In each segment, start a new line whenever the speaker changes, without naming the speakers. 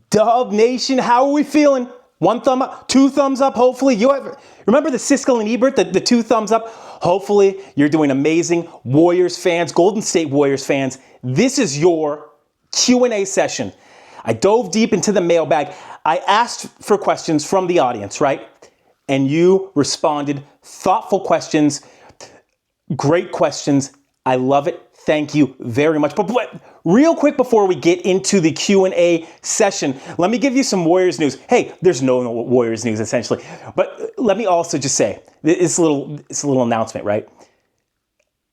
Dub Nation, how are we feeling? One thumb up, two thumbs up, hopefully. Remember the Siskel and Ebert, the two thumbs up? Hopefully you're doing amazing. Warriors fans, Golden State Warriors fans, this is your Q&A session. I dove deep into the mailbag. I asked for questions from the audience, right? And you responded. Thoughtful questions, great questions. I love it. Thank you very much. But real quick before we get into the Q&A session, let me give you some Warriors news. Hey, there's no Warriors news essentially. But let me also just say, it's a little announcement, right?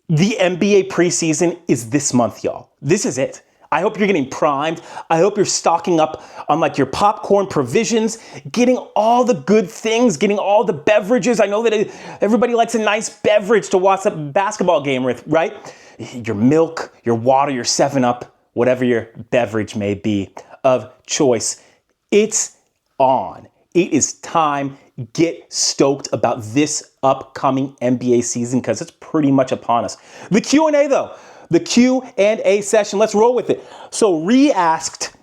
The NBA preseason is this month, y'all. This is it. I hope you're getting primed. I hope you're stocking up on like your popcorn provisions, getting all the good things, getting all the beverages. I know that everybody likes a nice beverage to watch a basketball game with, right? Your milk, your water, your 7-Up, whatever your beverage may be of choice. It's on. It is time. Get stoked about this upcoming NBA season because it's pretty much upon us. The Q&A though. The Q&A session, let's roll with it. So re-asked,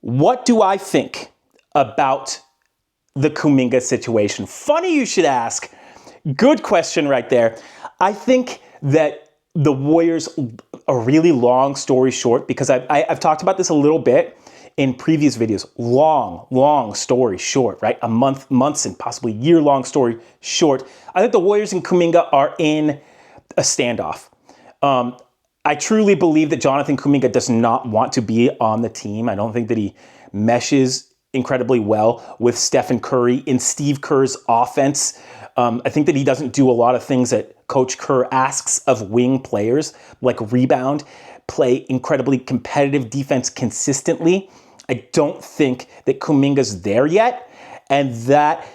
what do I think about the Kuminga situation? Funny you should ask. Good question right there. I think that the Warriors, a really long story short, because I've talked about this a little bit in previous videos, long story short, right? Months and possibly year-long story short. I think the Warriors and Kuminga are in a standoff. I truly believe that Jonathan Kuminga does not want to be on the team. I don't think that he meshes incredibly well with Steph and Curry in Steve Kerr's offense. I think that he doesn't do a lot of things that Coach Kerr asks of wing players, like rebound, play incredibly competitive defense consistently. I don't think that Kuminga's there yet, and that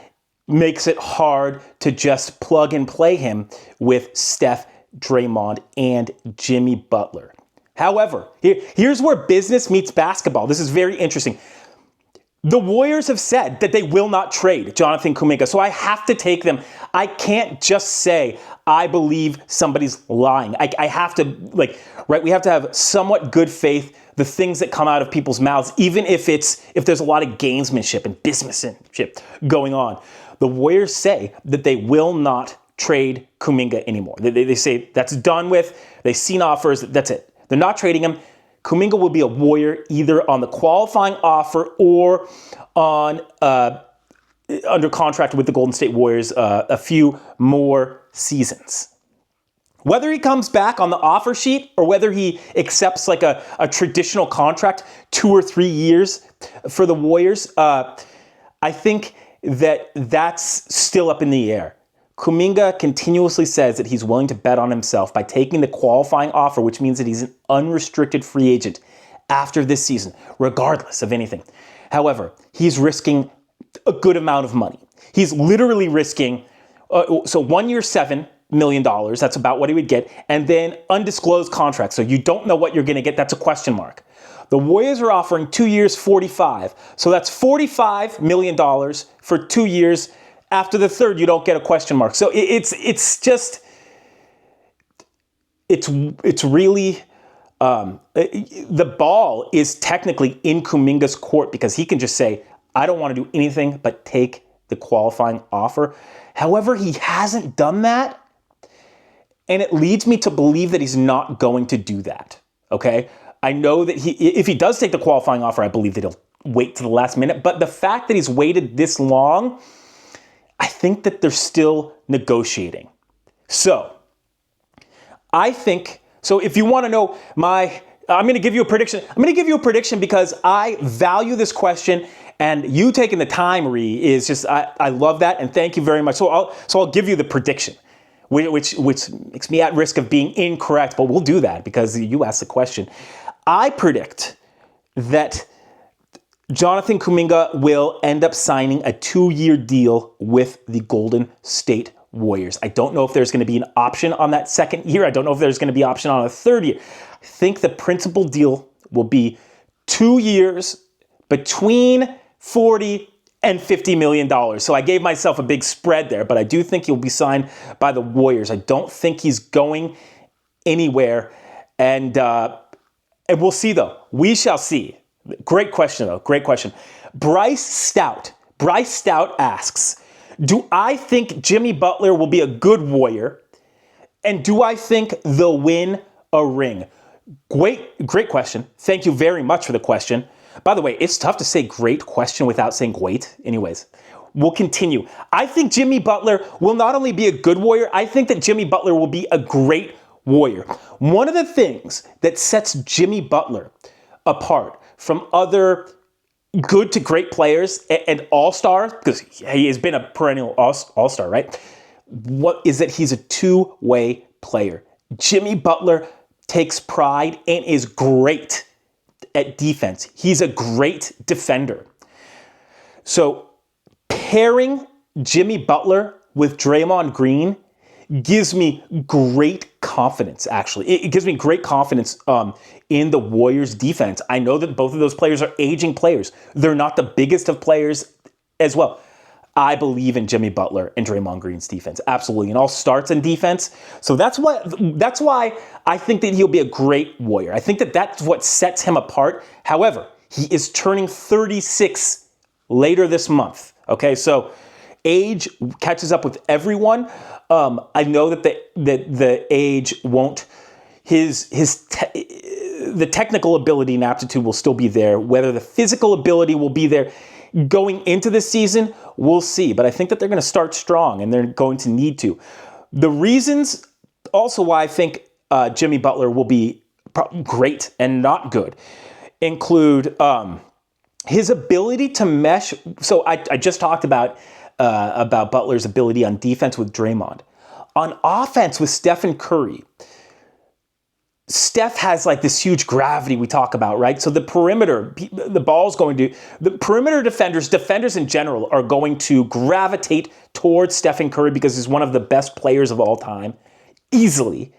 makes it hard to just plug and play him with Steph, Draymond, and Jimmy Butler. However, here's where business meets basketball. This is very interesting. The Warriors have said that they will not trade Jonathan Kuminga, so I have to take them. I can't just say, I believe somebody's lying. I have to, right? We have to have somewhat good faith, the things that come out of people's mouths, even if there's a lot of gamesmanship and businessmanship going on. The Warriors say that they will not trade Kuminga anymore. They say that's done with. They've seen offers. That's it. They're not trading him. Kuminga will be a Warrior either on the qualifying offer or on under contract with the Golden State Warriors a few more seasons. Whether he comes back on the offer sheet or whether he accepts like a traditional contract, 2 or 3 years for the Warriors, I think that's still up in the air. Kuminga continuously says that he's willing to bet on himself by taking the qualifying offer, which means that he's an unrestricted free agent after this season, regardless of anything. However, he's risking a good amount of money. He's literally risking, so 1 year, $7 million. That's about what he would get. And then undisclosed contract. So you don't know what you're going to get. That's a question mark. The Warriors are offering 2 years, $45. So that's $45 million for 2 years. After the third, you don't get a question mark. So it's really, the ball is technically in Kuminga's court because he can just say, I don't want to do anything but take the qualifying offer. However, he hasn't done that. And it leads me to believe that he's not going to do that. Okay. I know that if he does take the qualifying offer, I believe that he'll wait to the last minute. But the fact that he's waited this long, I think that they're still negotiating. So I think, so if you want to know I'm going to give you a prediction. I'm going to give you a prediction because I value this question, and you taking the time, Ree, is just, I love that. And thank you very much. So I'll give you the prediction, which makes me at risk of being incorrect, but we'll do that because you asked the question. I predict that Jonathan Kuminga will end up signing a 2-year deal with the Golden State Warriors. I don't know if there's going to be an option on that second year. I don't know if there's going to be an option on a third year. I think the principal deal will be 2 years between $40 and $50 million. So I gave myself a big spread there, but I do think he'll be signed by the Warriors. I don't think he's going anywhere. And And we'll see, though. We shall see. Great question, though. Great question. Bryce Stout asks, do I think Jimmy Butler will be a good Warrior? And do I think they'll win a ring? Great question. Thank you very much for the question. By the way, it's tough to say great question without saying great. Anyways, we'll continue. I think Jimmy Butler will not only be a good Warrior, I think that Jimmy Butler will be a great Warrior. One of the things that sets Jimmy Butler apart from other good to great players and all-stars, because he has been a perennial all-star, right? What is that? He's a two-way player. Jimmy Butler takes pride and is great at defense. He's a great defender. So pairing Jimmy Butler with Draymond Green gives me great confidence, actually. It gives me great confidence in the Warriors defense. I know that both of those players are aging players. They're not the biggest of players as well. I believe in Jimmy Butler and Draymond Green's defense. Absolutely. It all starts in defense. So that's why I think that he'll be a great Warrior. I think that that's what sets him apart. However, he is turning 36 later this month. Okay, so age catches up with everyone. I know that the age won't. The technical ability and aptitude will still be there. Whether the physical ability will be there going into the season, we'll see. But I think that they're going to start strong, and they're going to need to. The reasons also why I think Jimmy Butler will be great and not good include his ability to mesh. So I just talked about Butler's ability on defense with Draymond. On offense with Steph and Curry, Steph has like this huge gravity we talk about, right? So the perimeter, the perimeter defenders in general are going to gravitate towards Stephen Curry because he's one of the best players of all time, easily.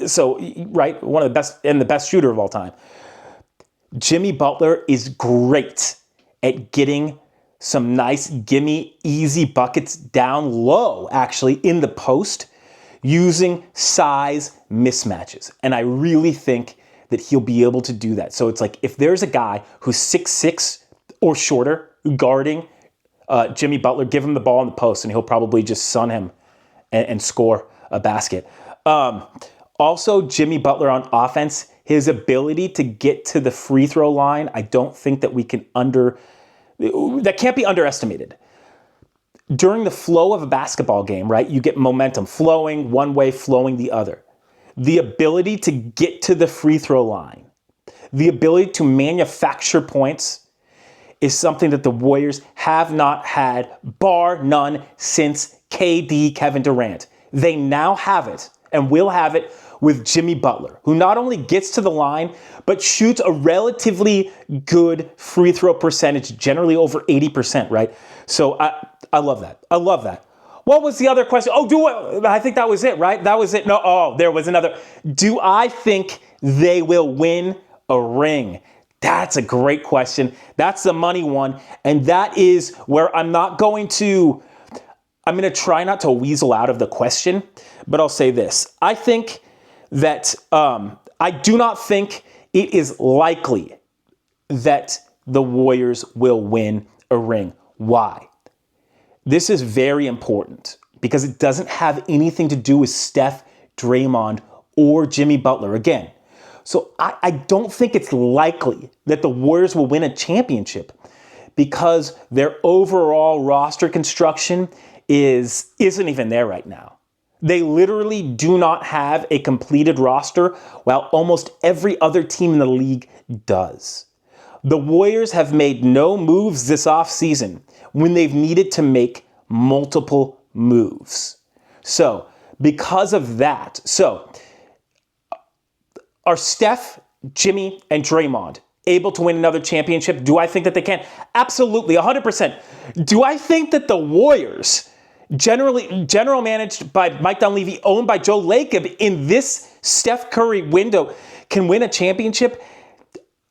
So, right, one of the best and the best shooter of all time. Jimmy Butler is great at getting some nice, gimme, easy buckets down low, actually, in the post, using size mismatches. And I really think that he'll be able to do that. So it's like if there's a guy who's 6'6" or shorter guarding Jimmy Butler, give him the ball in the post and he'll probably just sun him and score a basket. Also, Jimmy Butler on offense, his ability to get to the free throw line, I don't think that that can't be underestimated. During the flow of a basketball game, right, you get momentum flowing one way, flowing the other. The ability to get to the free throw line, the ability to manufacture points is something that the Warriors have not had, bar none, since KD, Kevin Durant. They now have it and will have it with Jimmy Butler, who not only gets to the line, but shoots a relatively good free throw percentage, generally over 80%, right? So I love that. I love that. What was the other question? I think that was it, right? That was it. No, there was another. Do I think they will win a ring? That's a great question. That's the money one. And that is where I'm going to try not to weasel out of the question, but I'll say this. I think that I do not think it is likely that the Warriors will win a ring. Why? This is very important because it doesn't have anything to do with Steph, Draymond, or Jimmy Butler again. So I don't think it's likely that the Warriors will win a championship because their overall roster construction isn't even there right now. They literally do not have a completed roster while almost every other team in the league does. The Warriors have made no moves this offseason when they've needed to make multiple moves. So, because of that, are Steph, Jimmy, and Draymond able to win another championship? Do I think that they can? Absolutely, 100%. Do I think that the Warriors, general managed by Mike Dunleavy, owned by Joe Lacob, in this Steph Curry window, can win a championship?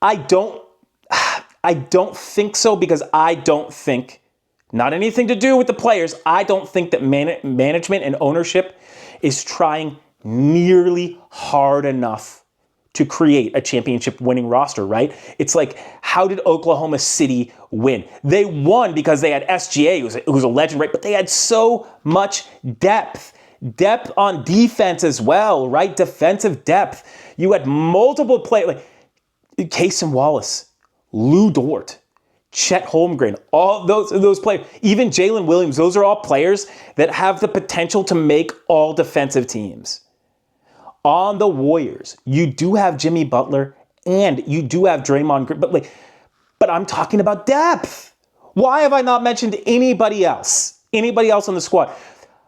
I don't think so, because I don't think, not anything to do with the players, I don't think that management and ownership is trying nearly hard enough to create a championship winning roster, right? It's like, how did Oklahoma City win? They won because they had SGA, who's a legend, right? But they had so much depth. Depth on defense as well, right? Defensive depth. You had multiple players, like Cason Wallace, Lou Dort, Chet Holmgren, all those players, even Jalen Williams, those are all players that have the potential to make all defensive teams. On the Warriors, you do have Jimmy Butler and you do have Draymond Green, but I'm talking about depth. Why have I not mentioned anybody else? Anybody else on the squad?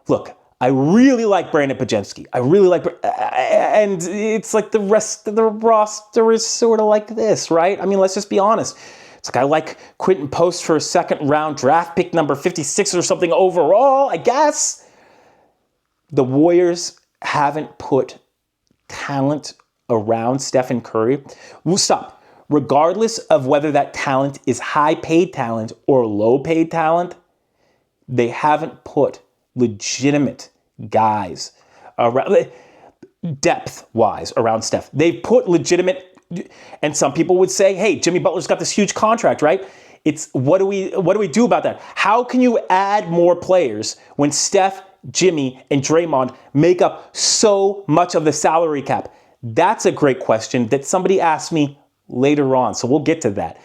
Look, I really like Brandon Pajemski. I really like, and it's like the rest of the roster is sort of like this, right? I mean, let's just be honest. It's like I like Quentin Post for a second round draft pick, number 56 or something overall, I guess. The Warriors haven't put talent around Stephen Curry. We'll stop. Regardless of whether that talent is high-paid talent or low-paid talent, they haven't put legitimate guys around, depth-wise around Steph. They've put legitimate, and some people would say, hey, Jimmy Butler's got this huge contract, right? It's what do we do about that? How can you add more players when Steph, Jimmy, and Draymond make up so much of the salary cap? That's a great question that somebody asked me later on, so we'll get to that.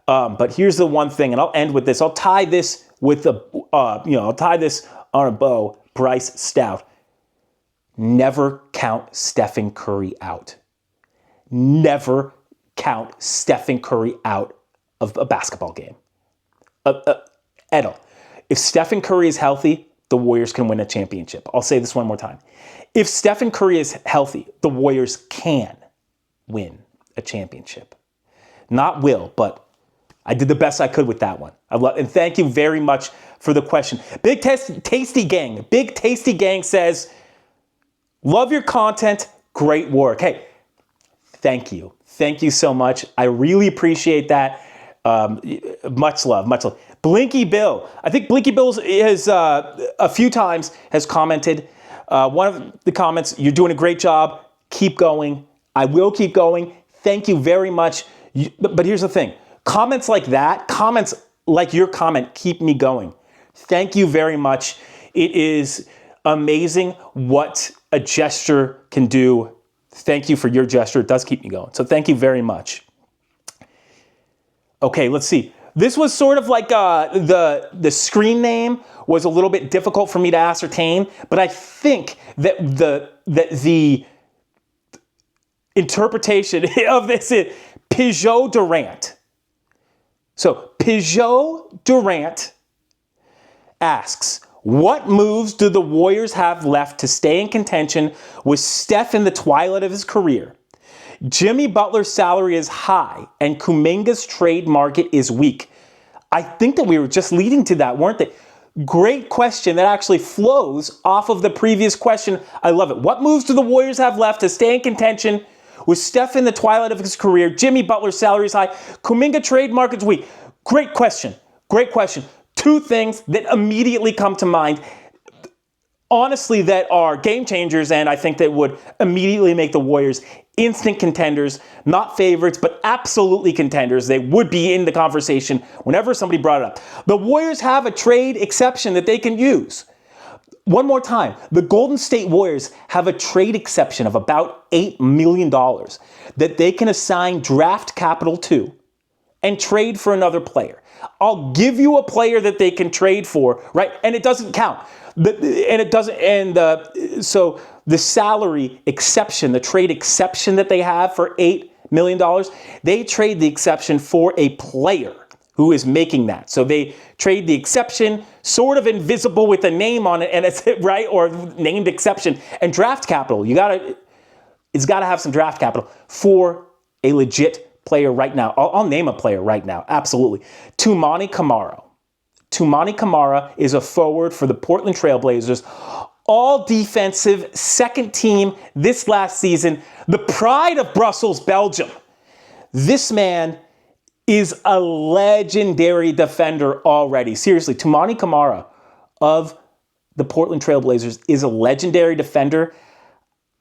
But here's the one thing, and I'll end with this. I'll tie this with I'll tie this on a bow. Bryce Stout. Never count Stephen Curry out. Never count Stephen Curry out of a basketball game. At all. If Stephen Curry is healthy, the Warriors can win a championship. I'll say this one more time. If Stephen Curry is healthy, the Warriors can win a championship. Not will, but I did the best I could with that one. And thank you very much for the question. Big Tasty Gang says, love your content, great work. Hey, thank you. Thank you so much. I really appreciate that. Much love, much love. Blinky Bill. I think Blinky Bill has a few times has commented. One of the comments, you're doing a great job. Keep going. I will keep going. Thank you very much. But here's the thing. Comments like that, comments like your comment, keep me going. Thank you very much. It is amazing what a gesture can do. Thank you for your gesture. It does keep me going. So thank you very much. Okay, let's see. This was sort of like the screen name was a little bit difficult for me to ascertain, but I think that the interpretation of this is Peugeot Durant. So Peugeot Durant asks, what moves do the Warriors have left to stay in contention with Steph in the twilight of his career? Jimmy Butler's salary is high and Kuminga's trade market is weak. I think that we were just leading to that, weren't they? Great question that actually flows off of the previous question. I love it. What moves do the Warriors have left to stay in contention with Steph in the twilight of his career? Jimmy Butler's salary is high. Kuminga trade market's weak. Great question. Great question. Two things that immediately come to mind, honestly, that are game changers, and I think that would immediately make the Warriors instant contenders, not favorites, but absolutely contenders. They would be in the conversation whenever somebody brought it up. The Warriors have a trade exception that they can use. One more time, the Golden State Warriors have a trade exception of about $8 million that they can assign draft capital to and trade for another player. I'll give you a player that they can trade for, right? And it doesn't count. So the salary exception, the trade exception that they have for $8 million, they trade the exception for a player who is making that. So they trade the exception, sort of invisible with a name on it, and it's right, or named exception, and draft capital. It's got to have some draft capital for a legit player right now. I'll name a player right now. Absolutely. Toumani Camara. Toumani Camara is a forward for the Portland Trailblazers. All defensive, second team this last season. The pride of Brussels, Belgium. This man is a legendary defender already. Seriously, Toumani Camara of the Portland Trailblazers is a legendary defender.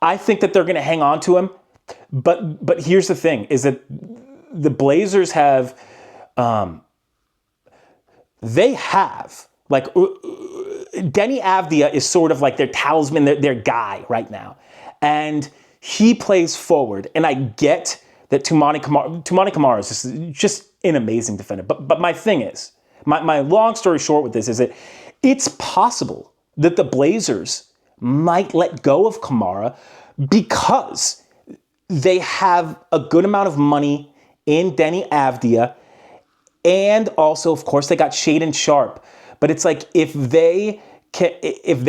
I think that they're going to hang on to him But here's the thing, is that the Blazers have, they have, like, Denny Avdia is sort of like their talisman, their guy right now. And he plays forward. And I get that Toumani Camara is just an amazing defender. But my thing is, my long story short with this is that it's possible that the Blazers might let go of Camara because they have a good amount of money in Denny Avdia. And also, of course, they got Shaedon Sharpe. But it's like, if they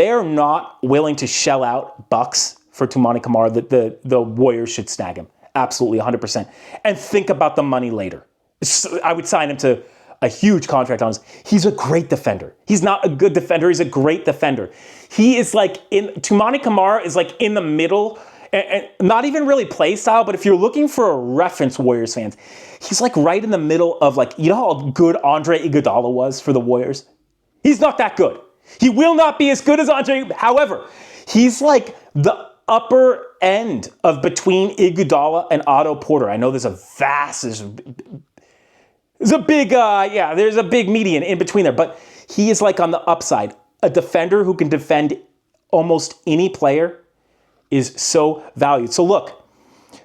are not willing to shell out bucks for Toumani Camara, the Warriors should snag him. Absolutely, 100%. And think about the money later. So I would sign him to a huge contract on this. He's a great defender. He's not a good defender. He's a great defender. He is like, Toumani Camara is like in the middle, and not even really play style, but if you're looking for a reference, Warriors fans, he's like right in the middle of, like, you know how good Andre Iguodala was for the Warriors? He's not that good. He will not be as good as Andre. However, he's like the upper end of between Iguodala and Otto Porter. I know there's a big median in between there, but he is like on the upside. A defender who can defend almost any player is so valued. So look,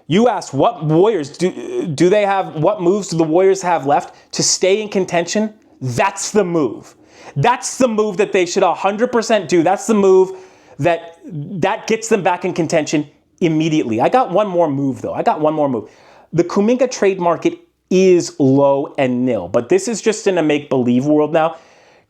you asked what Warriors do they have, what moves do the Warriors have left to stay in contention? That's the move. That's the move that they should 100% do. That's the move that gets them back in contention immediately. I got one more move, though. The Kuminga trade market is low and nil, but this is just in a make-believe world now.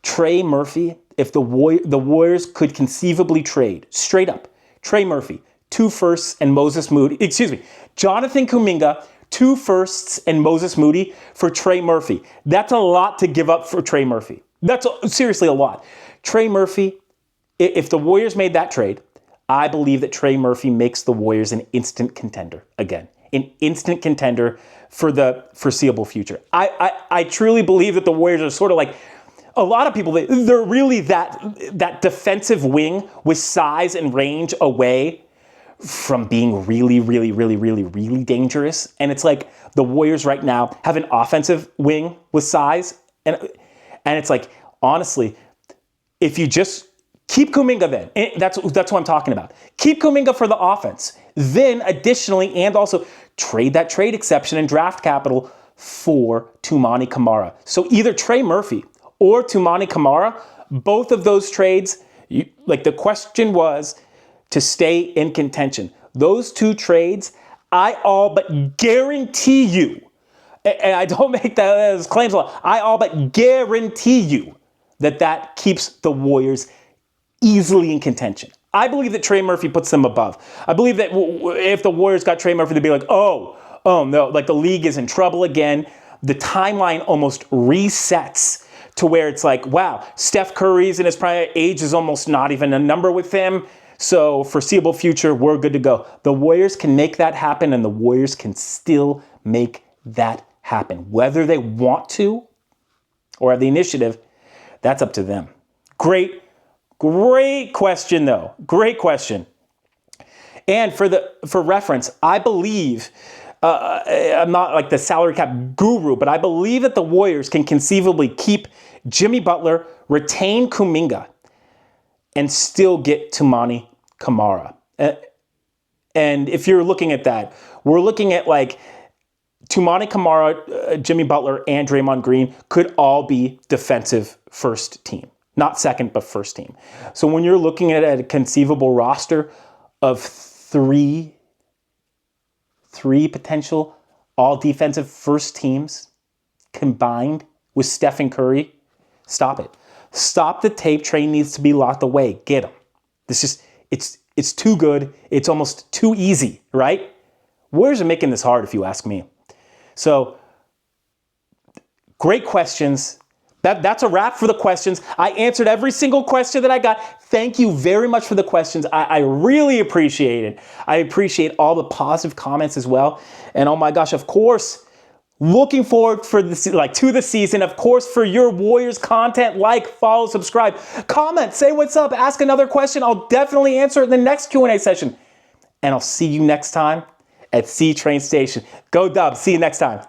Trey Murphy, if the Warriors could conceivably trade, straight up, Trey Murphy, 2 firsts and Jonathan Kuminga, 2 firsts and Moses Moody for Trey Murphy. That's a lot to give up for Trey Murphy. That's seriously a lot. Trey Murphy, if the Warriors made that trade, I believe that Trey Murphy makes the Warriors an instant contender again. An instant contender for the foreseeable future. I truly believe that the Warriors are sort of like a lot of people. They're really that defensive wing with size and range away from being really, really, really, really, really dangerous. And it's like the Warriors right now have an offensive wing with size. And it's like, honestly, if you just keep Kuminga then, that's what I'm talking about. Keep Kuminga for the offense. Then additionally, and also trade that trade exception and draft capital for Toumani Camara. So either Trey Murphy or Toumani Camara, both of those trades, the question was to stay in contention. Those 2 trades, I all but guarantee you, and I don't make that as claims a lot, I all but guarantee you that keeps the Warriors easily in contention. I believe that Trey Murphy puts them above. I believe that if the Warriors got Trey Murphy, they'd be like, oh no, like the league is in trouble again. The timeline almost resets to where it's like, wow, Steph Curry's in his prime, age is almost not even a number with him. So foreseeable future, we're good to go. The Warriors can make that happen, and the Warriors can still make that happen. Whether they want to or have the initiative, that's up to them. Great question, though. Great question. And for reference, I believe, I'm not like the salary cap guru, but I believe that the Warriors can conceivably keep Jimmy Butler, retain Kuminga, and still get Toumani Camara. And if you're looking at that, we're looking at like Toumani Camara, Jimmy Butler, and Draymond Green could all be defensive first team. Not second, but first team. So when you're looking at a conceivable roster of three potential all defensive first teams combined with Steph and Curry, stop it. Stop the tape train needs to be locked away. Get them. It's too good. It's almost too easy, right? Warriors are making this hard if you ask me. So, great questions. That's a wrap for the questions. I answered every single question that I got. Thank you very much for the questions. I really appreciate it. I appreciate all the positive comments as well. And oh my gosh, of course, looking forward to the season. Of course, for your Warriors content, follow, subscribe, comment, say what's up, ask another question. I'll definitely answer it in the next Q&A session. And I'll see you next time. at C Train Station. Go Dubs. See you next time.